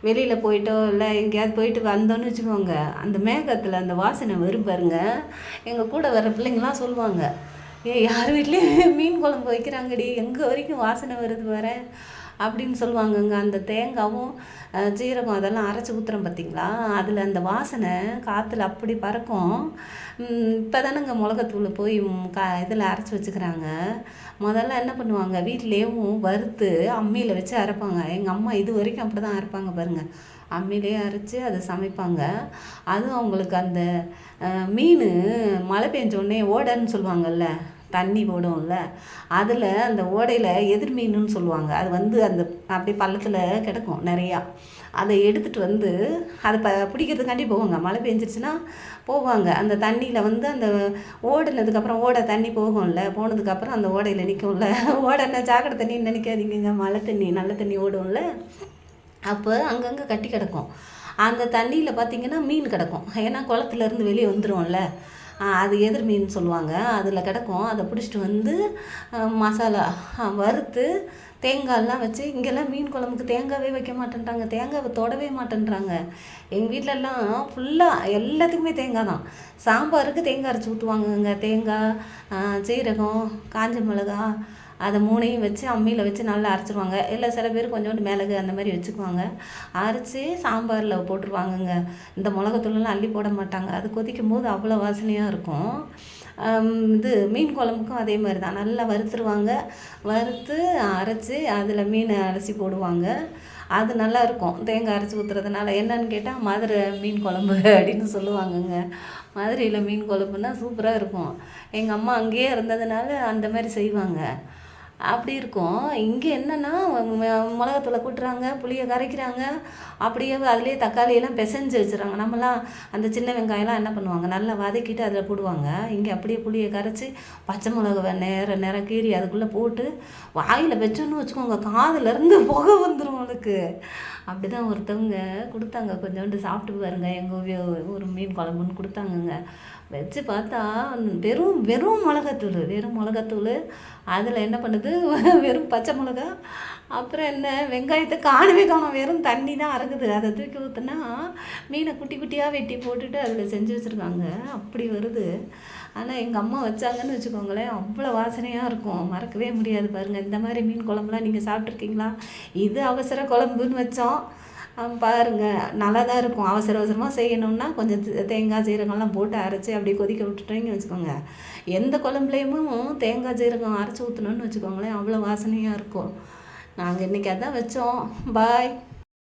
வெளியில் போயிட்டோ இல்லை எங்கேயாவது போயிட்டு வந்தோன்னு வச்சுக்கோங்க, அந்த மேகத்தில் அந்த வாசனை வரும் பாருங்க. எங்கள் கூட வர பிள்ளைங்களாம் சொல்லுவாங்க, யார் வீட்லேயும் மீன் குழம்பு வைக்கிறாங்கடி, எங்கே வரைக்கும் வாசனை வருது வர அப்படின்னு சொல்லுவாங்கங்க. அந்த தேங்காவும் ஜீரகம் அதெல்லாம் அரைச்சி ஊற்றுறோம் பார்த்தீங்களா, அதில் அந்த வாசனை காற்றுல அப்படி பறக்கும். இப்போ தானேங்க மிளகாத்தூள் போய் இதில் அரைச்சி வச்சுக்கிறாங்க. முதல்ல என்ன பண்ணுவாங்க, வீட்லேயும் வறுத்து அம்மியில் வச்சு அரைப்பாங்க. எங்கள் அம்மா இது வரைக்கும் அப்படி தான் அரைப்பாங்க பாருங்கள். அம்மியிலே அரைச்சி அதை சமைப்பாங்க. அதுவும் அவங்களுக்கு அந்த மீன் மழை பெஞ்சோடனே ஓடைன்னு சொல்லுவாங்கள்ல, தண்ணி ஓடும்ல, அதில் அந்த ஓடையில் எதிர் மீனுன்னு சொல்லுவாங்க. அது அந்த அப்படியே பள்ளத்தில் கிடக்கும் நிறையா. அதை எடுத்துகிட்டு வந்து அதை பிடிக்கிறதுக்காண்டி போவாங்க. மழை பெஞ்சிருச்சுன்னா போவாங்க. அந்த தண்ணியில் அந்த ஓடினதுக்கப்புறம் ஓடை தண்ணி போகும்ல, போனதுக்கப்புறம் அந்த ஓடையில் நிற்கும்ல, ஓடைன்னா சாக்கடை தண்ணின்னு நினைக்காதீங்க, மழை தண்ணி நல்ல தண்ணி ஓடும்ல, அப்போ அங்கங்கே கட்டி கிடக்கும். அந்த தண்ணியில் பார்த்திங்கன்னா மீன் கிடக்கும். ஏன்னா குளத்துலேருந்து வெளியே வந்துடும்ல, அது எதிர் மீன் சொல்லுவாங்க. அதில் கிடக்கும். அதை பிடிச்சிட்டு வந்து மசாலா வறுத்து தேங்காயெல்லாம் வச்சு, இங்கெல்லாம் மீன் குழம்புக்கு தேங்காவே வைக்க மாட்டேன்றாங்க, தேங்காவை தொடவே மாட்டேன்றாங்க. எங்கள் வீட்டிலலாம் ஃபுல்லாக எல்லாத்துக்குமே தேங்காய் தான். சாம்பாருக்கு தேங்காய் அரைச்சி ஊற்றுவாங்கங்க. தேங்காய், சீரகம், காஞ்ச மிளகா, அதை 3ஐயும் வச்சு அம்மியில் வச்சு நல்லா அரைச்சிருவாங்க. இல்லை சில பேர் கொஞ்சோண்டு மிளகு அந்த மாதிரி வச்சுக்குவாங்க. அரைச்சி சாம்பாரில் போட்டுருவாங்கங்க. இந்த மிளகாத்தூள்லாம் அள்ளி போட மாட்டாங்க. அது கொதிக்கும் போது அவ்வளோ வாசனையாக இருக்கும். இது மீன் குழம்புக்கும் அதே மாதிரி தான். நல்லா வறுத்துருவாங்க. வறுத்து அரைச்சி அதில் மீனை அலசி போடுவாங்க. அது நல்லாயிருக்கும் தேங்காய் அரைச்சி ஊற்றுறதுனால. என்னன்னு கேட்டால் மதுரை மீன் குழம்பு அப்படின்னு சொல்லுவாங்கங்க. மதுரையில் மீன் குழம்புனா சூப்பராக இருக்கும். எங்கள் அம்மா அங்கேயே இருந்ததுனால அந்த மாதிரி செய்வாங்க. அப்படி இருக்கும். இங்கே என்னென்னா மிளகாத்தூளை கூட்டுறாங்க, புளியை கரைக்கிறாங்க, அப்படியே அதுலேயே தக்காளியெல்லாம் பிசைஞ்சு வச்சுறாங்க. நம்மலாம் அந்த சின்ன வெங்காயம்லாம் என்ன பண்ணுவாங்க, நல்லா வதக்கிட்டு அதில் போடுவாங்க. இங்கே அப்படியே புளியை கரைச்சி பச்சை மிளகாவை நேர கீறி அதுக்குள்ளே போட்டு வாயில் வச்சோன்னு வச்சுக்கோங்க, காதுலேருந்து புகை வந்துடும் அவளுக்கு. அப்படி தான் ஒருத்தவங்க கொடுத்தாங்க, கொஞ்சோண்டு சாப்பிட்டு பாருங்க, எங்கள் ஒரு மீன் குழம்புன்னு கொடுத்தாங்கங்க. வச்சு பார்த்தா வெறும் மிளகாத்தூள். அதில் என்ன பண்ணுது, வெறும் பச்சை மிளகா, அப்புறம் என்ன வெங்காயத்தை காணவே காணோம், வெறும் தண்ணி தான் அறங்குது. அதை தூக்கி ஊற்றுனா மீனை குட்டி குட்டியாக வெட்டி போட்டுட்டு அதில் செஞ்சு வச்சுருக்காங்க. அப்படி வருது. ஆனால் எங்கள் அம்மா வச்சாங்கன்னு வச்சுக்கோங்களேன், அவ்வளோ வாசனையாக இருக்கும், மறக்கவே முடியாது பாருங்கள். இந்த மாதிரி மீன் குழம்புலாம் நீங்கள் சாப்பிட்ருக்கீங்களா? இது அவசர குழம்புன்னு வச்சோம் பாருங்கள், நல்லா தான் இருக்கும். அவசரமாக செய்யணும்னா கொஞ்சம் தேங்காய் சீரகம்லாம் போட்டு அரைச்சி அப்படியே கொதிக்க விட்டுட்டீங்கன்னு வச்சுக்கோங்க, எந்த குழம்புலையும் தேங்காய் சீரகம் அரைச்சி ஊற்றணுன்னு வச்சுக்கோங்களேன், அவ்வளோ வாசனையாக இருக்கும். நாங்கள் இன்றைக்கி அதான் வச்சோம். பாய்.